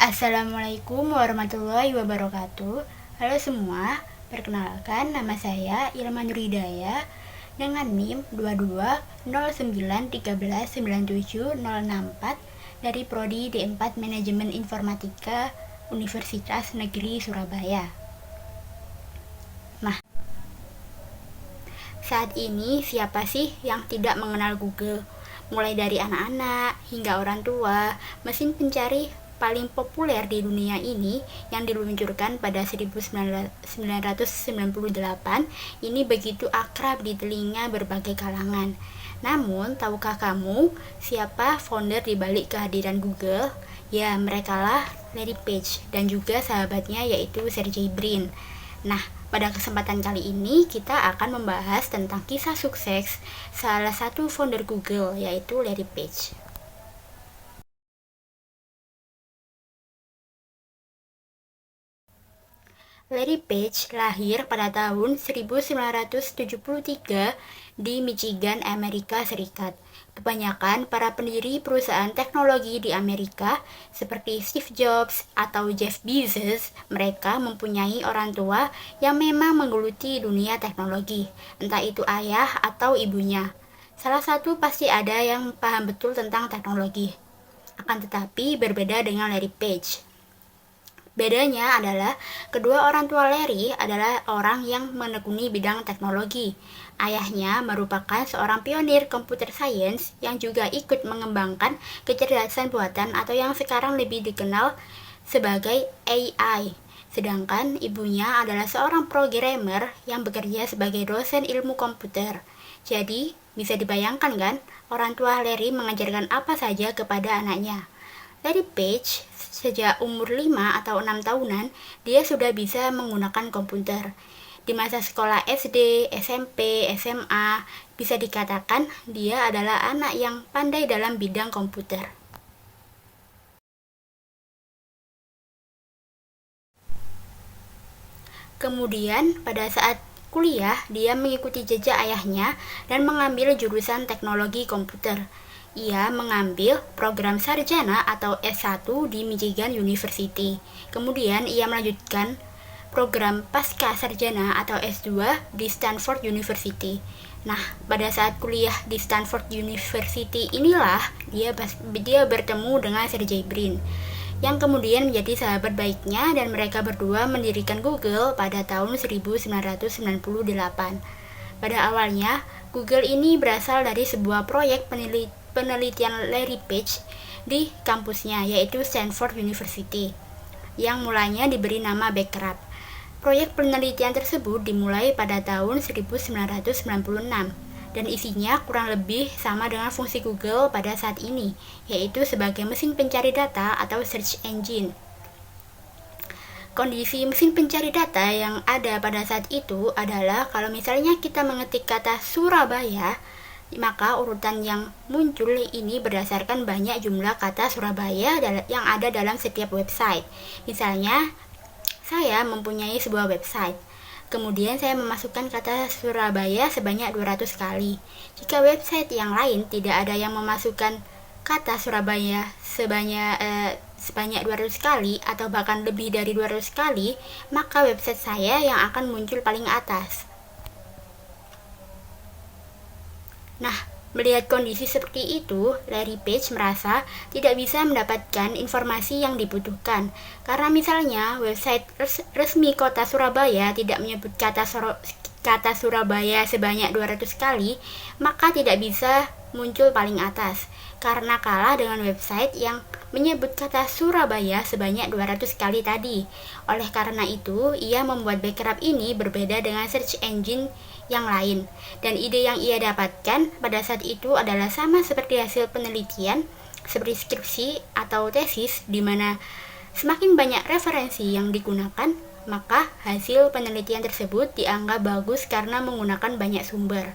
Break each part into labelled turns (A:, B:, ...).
A: Assalamualaikum warahmatullahi wabarakatuh. Halo semua, perkenalkan nama saya Ilma Nuridaya dengan NIM 220913976064 dari Prodi D4 Manajemen Informatika Universitas Negeri Surabaya. Nah, saat ini siapa sih yang tidak mengenal Google? Mulai dari anak-anak hingga orang tua, mesin pencari paling populer di dunia ini yang diluncurkan pada 1998 ini begitu akrab di telinga berbagai kalangan. Namun, tahukah kamu siapa founder di balik kehadiran Google? Ya, merekalah Larry Page dan juga sahabatnya yaitu Sergey Brin. Nah, pada kesempatan kali ini kita akan membahas tentang kisah sukses salah satu founder Google yaitu Larry Page. Larry Page lahir pada tahun 1973 di Michigan, Amerika Serikat. Kebanyakan para pendiri perusahaan teknologi di Amerika seperti Steve Jobs atau Jeff Bezos, mereka mempunyai orang tua yang memang menggeluti dunia teknologi, entah itu ayah atau ibunya. Salah satu pasti ada yang paham betul tentang teknologi. Akan tetapi berbeda dengan Larry Page. Bedanya adalah kedua orang tua Larry adalah orang yang menekuni bidang teknologi. Ayahnya merupakan seorang pionir computer science yang juga ikut mengembangkan kecerdasan buatan atau yang sekarang lebih dikenal sebagai AI. Sedangkan ibunya adalah seorang programmer yang bekerja sebagai dosen ilmu komputer. Jadi, bisa dibayangkan kan, orang tua Larry mengajarkan apa saja kepada anaknya. Larry Page, sejak umur 5 atau 6 tahunan, dia sudah bisa menggunakan komputer. Di masa sekolah SD, SMP, SMA, bisa dikatakan dia adalah anak yang pandai dalam bidang komputer. Kemudian, pada saat kuliah, dia mengikuti jejak ayahnya dan mengambil jurusan teknologi komputer. Ia mengambil program sarjana atau S1 di Michigan University. Kemudian ia melanjutkan program pasca sarjana atau S2 di Stanford University. Nah, pada saat kuliah di Stanford University inilah dia bertemu dengan Sergey Brin yang kemudian menjadi sahabat baiknya dan mereka berdua mendirikan Google pada tahun 1998. Pada awalnya, Google ini berasal dari sebuah proyek penelitian Larry Page di kampusnya yaitu Stanford University yang mulanya diberi nama Backrub. Proyek penelitian tersebut dimulai pada tahun 1996 dan isinya kurang lebih sama dengan fungsi Google pada saat ini, yaitu sebagai mesin pencari data atau search engine. Kondisi mesin pencari data yang ada pada saat itu adalah kalau misalnya kita mengetik kata Surabaya, maka urutan yang muncul ini berdasarkan banyak jumlah kata Surabaya yang ada dalam setiap website. Misalnya, saya mempunyai sebuah website. Kemudian saya memasukkan kata Surabaya sebanyak 200 kali. Jika website yang lain tidak ada yang memasukkan kata Surabaya sebanyak 200 kali atau bahkan lebih dari 200 kali, maka website saya yang akan muncul paling atas. Nah, melihat kondisi seperti itu, Larry Page merasa tidak bisa mendapatkan informasi yang dibutuhkan. Karena misalnya website resmi kota Surabaya tidak menyebut kata Surabaya sebanyak 200 kali, maka tidak bisa muncul paling atas. Karena kalah dengan website yang menyebut kata Surabaya sebanyak 200 kali tadi. Oleh karena itu, ia membuat Backrub ini berbeda dengan search engine yang lain. Dan ide yang ia dapatkan pada saat itu adalah sama seperti hasil penelitian, seperti skripsi atau tesis, di mana semakin banyak referensi yang digunakan, maka hasil penelitian tersebut dianggap bagus karena menggunakan banyak sumber.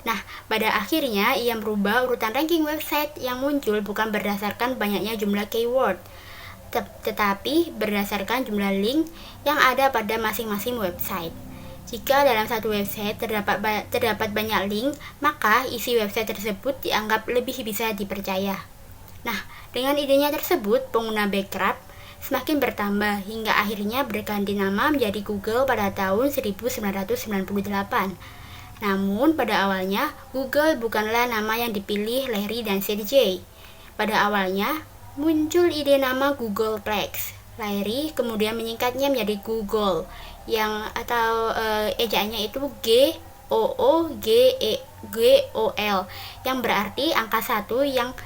A: Nah, pada akhirnya ia merubah urutan ranking website yang muncul bukan berdasarkan banyaknya jumlah keyword, tetapi berdasarkan jumlah link yang ada pada masing-masing website. Jika dalam satu website terdapat banyak link, maka isi website tersebut dianggap lebih bisa dipercaya. Nah, Dengan idenya tersebut, pengguna Backrub semakin bertambah hingga akhirnya berganti nama menjadi Google pada tahun 1998. Namun, pada awalnya, Google bukanlah nama yang dipilih Larry dan Sergey. Pada awalnya, muncul ide nama Googleplex. Larry kemudian menyingkatnya menjadi Google, yang atau ejaannya itu GOOGL, yang berarti angka 1 yang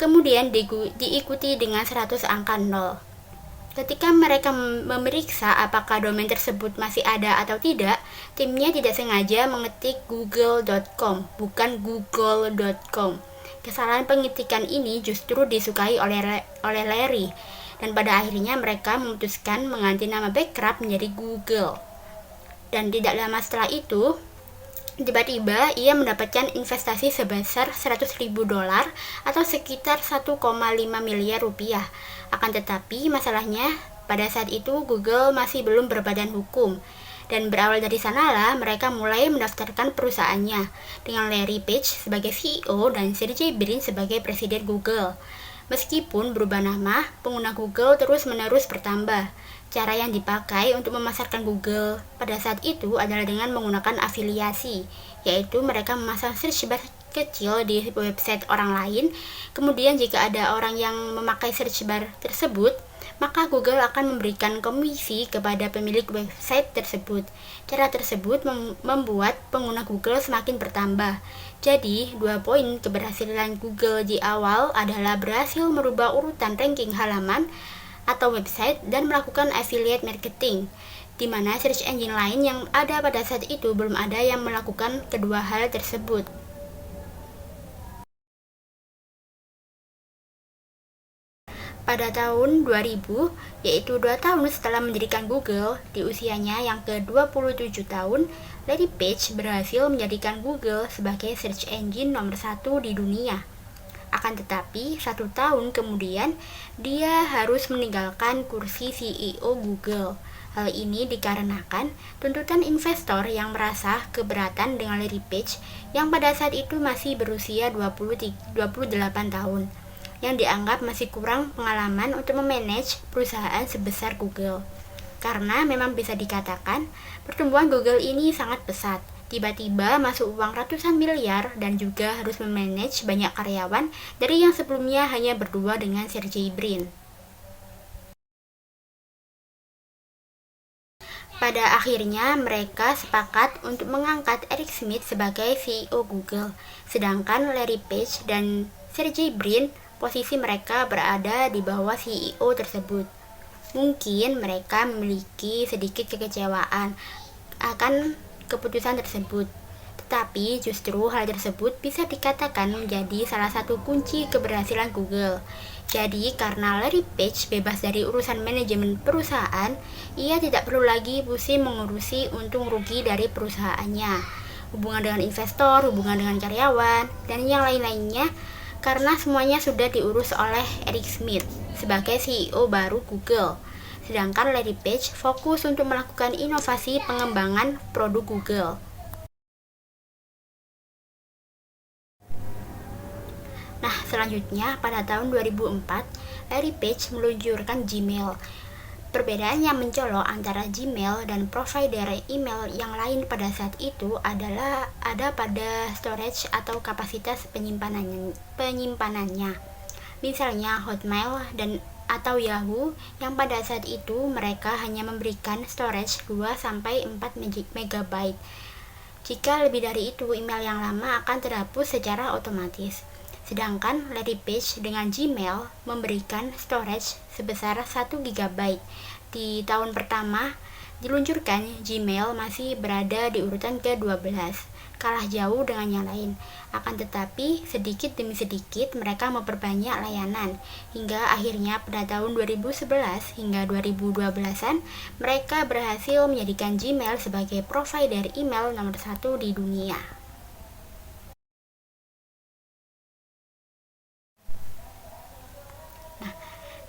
A: kemudian diikuti dengan 100 angka 0. Ketika mereka memeriksa apakah domain tersebut masih ada atau tidak, timnya tidak sengaja mengetik google.com, bukan google.com. Kesalahan pengetikan ini justru disukai oleh Larry, dan pada akhirnya mereka memutuskan mengganti nama Backrub menjadi Google. Dan tidak lama setelah itu, tiba-tiba ia mendapatkan investasi sebesar $100.000 atau sekitar 1,5 miliar rupiah. Akan tetapi masalahnya pada saat itu Google masih belum berbadan hukum. Dan berawal dari sanalah mereka mulai mendaftarkan perusahaannya dengan Larry Page sebagai CEO dan Sergey Brin sebagai presiden Google. Meskipun berubah nama, pengguna Google terus-menerus bertambah. Cara yang dipakai untuk memasarkan Google pada saat itu adalah dengan menggunakan afiliasi, yaitu mereka memasang search bar kecil di website orang lain. Kemudian jika ada orang yang memakai search bar tersebut, maka Google akan memberikan komisi kepada pemilik website tersebut. Cara tersebut membuat pengguna Google semakin bertambah. Jadi, 2 poin keberhasilan Google di awal adalah berhasil merubah urutan ranking halaman atau website dan melakukan affiliate marketing, di mana search engine lain yang ada pada saat itu belum ada yang melakukan kedua hal tersebut. Pada tahun 2000, yaitu 2 tahun setelah mendirikan Google, di usianya yang ke-27 tahun, Larry Page berhasil menjadikan Google sebagai search engine nomor 1 di dunia. Akan tetapi, 1 tahun kemudian, dia harus meninggalkan kursi CEO Google. Hal ini dikarenakan tuntutan investor yang merasa keberatan dengan Larry Page yang pada saat itu masih berusia 28 tahun, yang dianggap masih kurang pengalaman untuk memanage perusahaan sebesar Google. Karena memang bisa dikatakan, pertumbuhan Google ini sangat pesat. Tiba-tiba masuk uang ratusan miliar dan juga harus memanage banyak karyawan dari yang sebelumnya hanya berdua dengan Sergey Brin. Pada akhirnya mereka sepakat untuk mengangkat Eric Schmidt sebagai CEO Google, sedangkan Larry Page dan Sergey Brin posisi mereka berada di bawah CEO tersebut. Mungkin mereka memiliki sedikit kekecewaan akan keputusan tersebut, tetapi justru hal tersebut bisa dikatakan menjadi salah satu kunci keberhasilan Google. Jadi karena Larry Page bebas dari urusan manajemen perusahaan, ia tidak perlu lagi pusing mengurusi untung rugi dari perusahaannya, hubungan dengan investor, hubungan dengan karyawan, dan yang lain-lainnya, karena semuanya sudah diurus oleh Eric Schmidt sebagai CEO baru Google. Sedangkan Larry Page fokus untuk melakukan inovasi pengembangan produk Google. Nah, selanjutnya pada tahun 2004, Larry Page meluncurkan Gmail. Perbedaan yang mencolok antara Gmail dan provider email yang lain pada saat itu adalah ada pada storage atau kapasitas penyimpanannya. Misalnya Hotmail dan atau Yahoo yang pada saat itu mereka hanya memberikan storage 2-4 MB. Jika lebih dari itu, email yang lama akan terhapus secara otomatis. Sedangkan Larry Page dengan Gmail memberikan storage sebesar 1 GB. Di tahun pertama diluncurkan, Gmail masih berada di urutan ke-12, kalah jauh dengan yang lain. Akan tetapi, sedikit demi sedikit mereka memperbanyak layanan, hingga akhirnya pada tahun 2011 hingga 2012-an, mereka berhasil menjadikan Gmail sebagai provider email nomor 1 di dunia.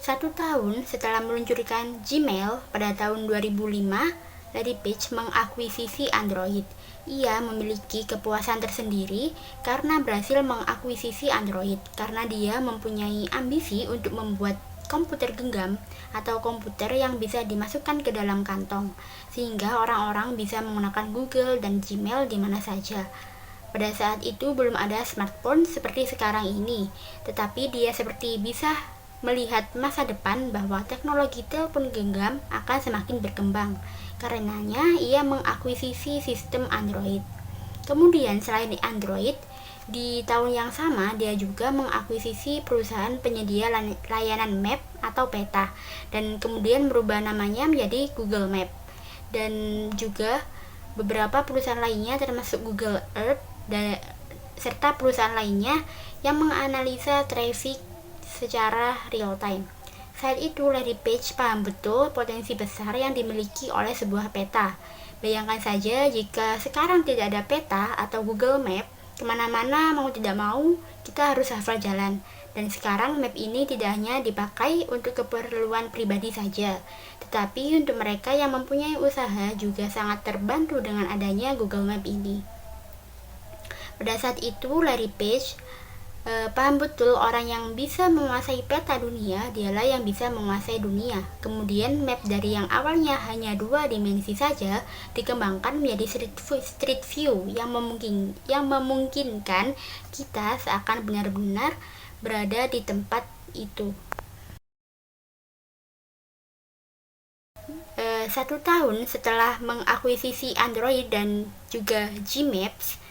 A: 1 tahun setelah meluncurkan Gmail pada tahun 2005, Larry Page mengakuisisi Android. Ia memiliki kepuasan tersendiri karena berhasil mengakuisisi Android, karena dia mempunyai ambisi untuk membuat komputer genggam atau komputer yang bisa dimasukkan ke dalam kantong, sehingga orang-orang bisa menggunakan Google dan Gmail di mana saja. Pada saat itu belum ada smartphone seperti sekarang ini, tetapi dia seperti bisa melihat masa depan bahwa teknologi telepon genggam akan semakin berkembang. Karenanya, ia mengakuisisi sistem Android. Kemudian, selain Android, di tahun yang sama dia juga mengakuisisi perusahaan penyedia layanan map atau peta, dan kemudian merubah namanya menjadi Google Map. Dan juga beberapa perusahaan lainnya termasuk Google Earth serta perusahaan lainnya yang menganalisa traffic secara real time. Saat itu, Larry Page paham betul potensi besar yang dimiliki oleh sebuah peta. Bayangkan saja jika sekarang tidak ada peta atau Google Map, kemana-mana mau tidak mau, kita harus hafal jalan. Dan sekarang map ini tidak hanya dipakai untuk keperluan pribadi saja, tetapi untuk mereka yang mempunyai usaha juga sangat terbantu dengan adanya Google Map ini. Pada saat itu, Larry Page paham betul orang yang bisa menguasai peta dunia dialah yang bisa menguasai dunia. Kemudian map dari yang awalnya hanya 2 dimensi saja dikembangkan menjadi street view yang memungkinkan kita seakan benar-benar berada di tempat itu. 1 tahun setelah mengakuisisi Android dan juga Gmaps,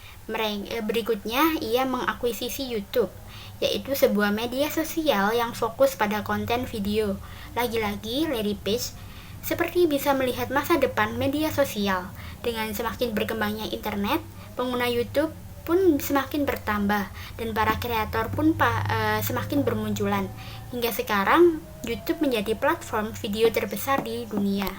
A: berikutnya ia mengakuisisi YouTube, yaitu sebuah media sosial yang fokus pada konten video. Lagi-lagi, Larry Page seperti bisa melihat masa depan media sosial. Dengan semakin berkembangnya internet, pengguna YouTube pun semakin bertambah dan para kreator pun semakin bermunculan. Hingga sekarang, YouTube menjadi platform video terbesar di dunia.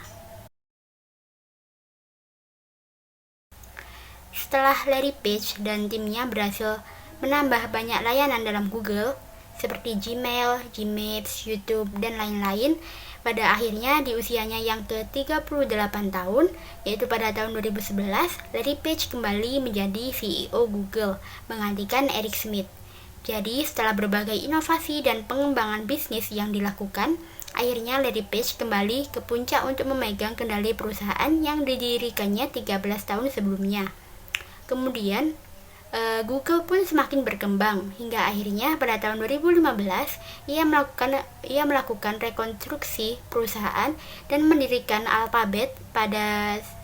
A: Setelah Larry Page dan timnya berhasil menambah banyak layanan dalam Google, seperti Gmail, Gmaps, YouTube, dan lain-lain, pada akhirnya di usianya yang ke-38 tahun, yaitu pada tahun 2011, Larry Page kembali menjadi CEO Google, menggantikan Eric Schmidt. Jadi, setelah berbagai inovasi dan pengembangan bisnis yang dilakukan, akhirnya Larry Page kembali ke puncak untuk memegang kendali perusahaan yang didirikannya 13 tahun sebelumnya. Kemudian, Google pun semakin berkembang hingga akhirnya pada tahun 2015 ia melakukan rekonstruksi perusahaan dan mendirikan Alphabet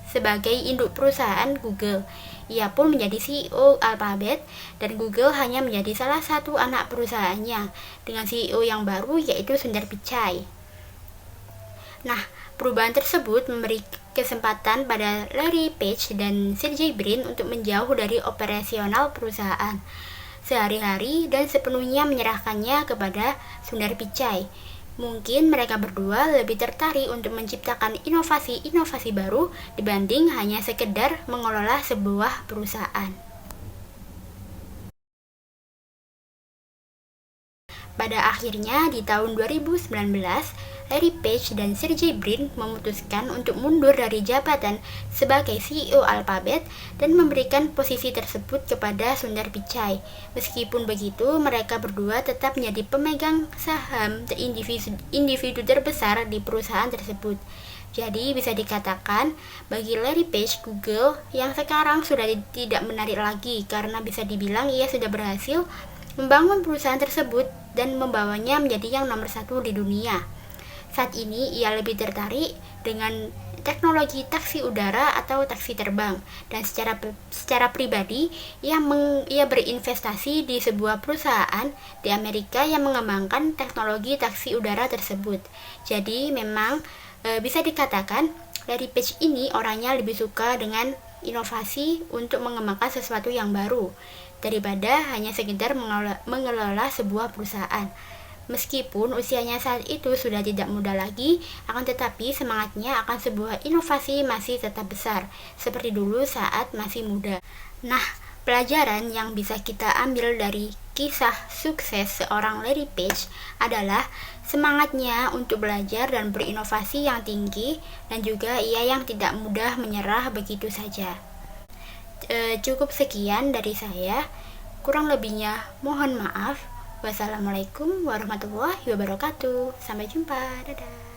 A: sebagai induk perusahaan Google. Ia pun menjadi CEO Alphabet dan Google hanya menjadi salah satu anak perusahaannya dengan CEO yang baru yaitu Sundar Pichai. Nah, perubahan tersebut memberi kesempatan pada Larry Page dan Sergey Brin untuk menjauh dari operasional perusahaan sehari-hari dan sepenuhnya menyerahkannya kepada Sundar Pichai. Mungkin mereka berdua lebih tertarik untuk menciptakan inovasi-inovasi baru dibanding hanya sekedar mengelola sebuah perusahaan. Pada akhirnya di tahun 2019, Larry Page dan Sergey Brin memutuskan untuk mundur dari jabatan sebagai CEO Alphabet dan memberikan posisi tersebut kepada Sundar Pichai. Meskipun begitu, mereka berdua tetap menjadi pemegang saham individu terbesar di perusahaan tersebut. Jadi bisa dikatakan bagi Larry Page, Google yang sekarang sudah tidak menarik lagi karena bisa dibilang ia sudah berhasil membangun perusahaan tersebut dan membawanya menjadi yang nomor 1 di dunia. Saat ini ia lebih tertarik dengan teknologi taksi udara atau taksi terbang dan secara pribadi ia berinvestasi di sebuah perusahaan di Amerika yang mengembangkan teknologi taksi udara tersebut. Jadi memang bisa dikatakan Larry Page ini orangnya lebih suka dengan inovasi untuk mengembangkan sesuatu yang baru daripada hanya sekedar mengelola sebuah perusahaan. Meskipun usianya saat itu sudah tidak muda lagi, akan tetapi semangatnya akan sebuah inovasi masih tetap besar, seperti dulu saat masih muda. Nah, pelajaran yang bisa kita ambil dari kisah sukses seorang Larry Page adalah semangatnya untuk belajar dan berinovasi yang tinggi, dan juga ia yang tidak mudah menyerah begitu saja. Cukup sekian dari saya. Kurang lebihnya mohon maaf. Wassalamualaikum warahmatullahi wabarakatuh. Sampai jumpa. Dadah.